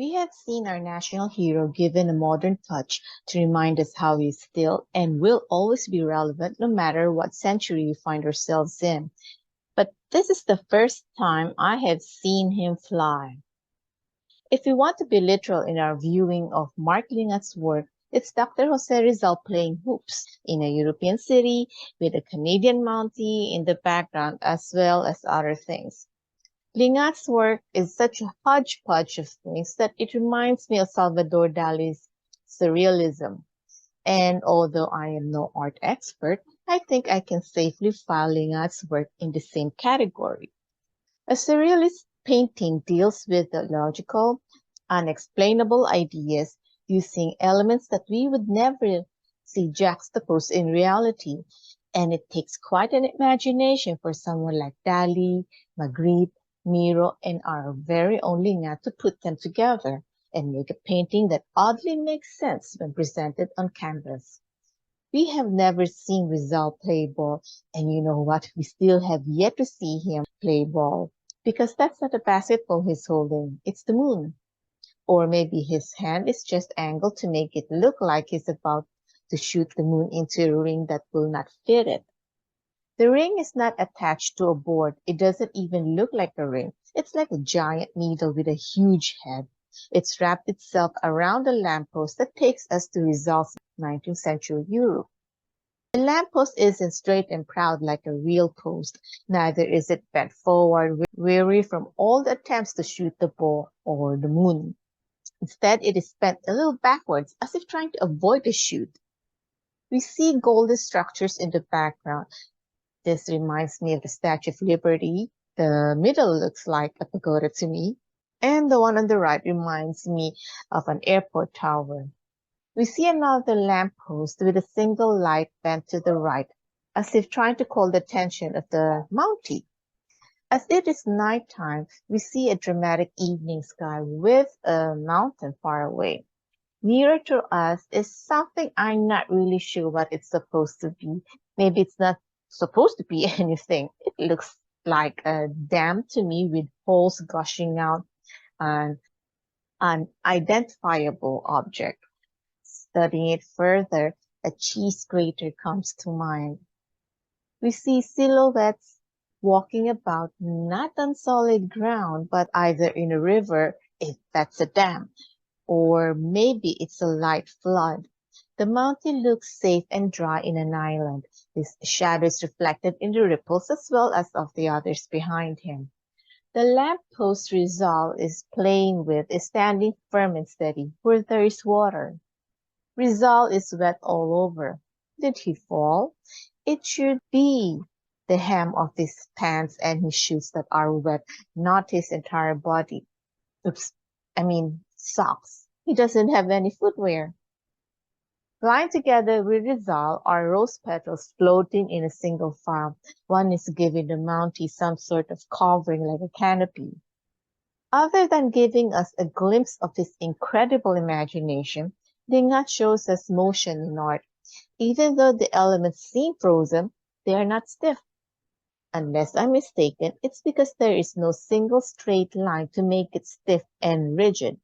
We have seen our national hero given a modern touch to remind us how he is still and will always be relevant no matter what century we find ourselves in. But this is the first time I have seen him fly. If we want to be literal in our viewing of Mark Lingat's work, it's Dr. Jose Rizal playing hoops in a European city with a Canadian Mountie in the background as well as other things. Lingat's work is such a hodgepodge of things that it reminds me of Salvador Dali's surrealism. And although I am no art expert, I think I can safely file Lingat's work in the same category. A surrealist painting deals with the logical, unexplainable ideas using elements that we would never see juxtaposed in reality. And it takes quite an imagination for someone like Dali, Magritte, Miro, and our very own Lingat to put them together and make a painting that oddly makes sense when presented on canvas. We have never seen Rizal play ball, and you know what? We still have yet to see him play ball because that's not a basketball he's holding, it's the moon. Or maybe his hand is just angled to make it look like he's about to shoot the moon into a ring that will not fit it. The ring is not attached to a board. It doesn't even look like a ring. It's like a giant needle with a huge head. It's wrapped itself around a lamppost that takes us to Rizal's 19th century Europe. The lamppost isn't straight and proud like a real post. Neither is it bent forward, weary from all the attempts to shoot the ball or the moon. Instead, it is bent a little backwards, as if trying to avoid a shoot. We see golden structures in the background. This reminds me of the Statue of Liberty. The middle looks like a pagoda to me. And the one on the right reminds me of an airport tower. We see another lamppost with a single light bent to the right, as if trying to call the attention of the Mountie. As it is nighttime, we see a dramatic evening sky with a mountain far away. Nearer to us is something I'm not really sure what it's supposed to be. Maybe it's not supposed to be anything. It looks like a dam to me with holes gushing out and an identifiable object. Studying it further, a cheese grater comes to mind. We see silhouettes walking about not on solid ground, but either in a river, if that's a dam, or maybe it's a light flood. The mountain looks safe and dry in an island, his shadows reflected in the ripples as well as of the others behind him. The lamppost Rizal is playing with is standing firm and steady where there is water. Rizal is wet all over. Did he fall? It should be the hem of his pants and his shoes that are wet, not his entire body. Oops, I mean socks. He doesn't have any footwear. Lying together with Rizal are rose petals floating in a single file. One is giving the Mountie some sort of covering like a canopy. Other than giving us a glimpse of his incredible imagination, Lingat shows us motion in art. Even though the elements seem frozen, they are not stiff. Unless I'm mistaken, it's because there is no single straight line to make it stiff and rigid.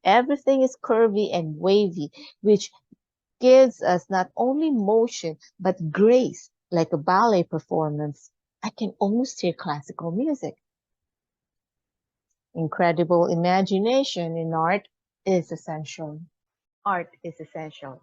Everything is curvy and wavy, which gives us not only motion, but grace, like a ballet performance. I can almost hear classical music. Incredible imagination in art is essential. Art is essential.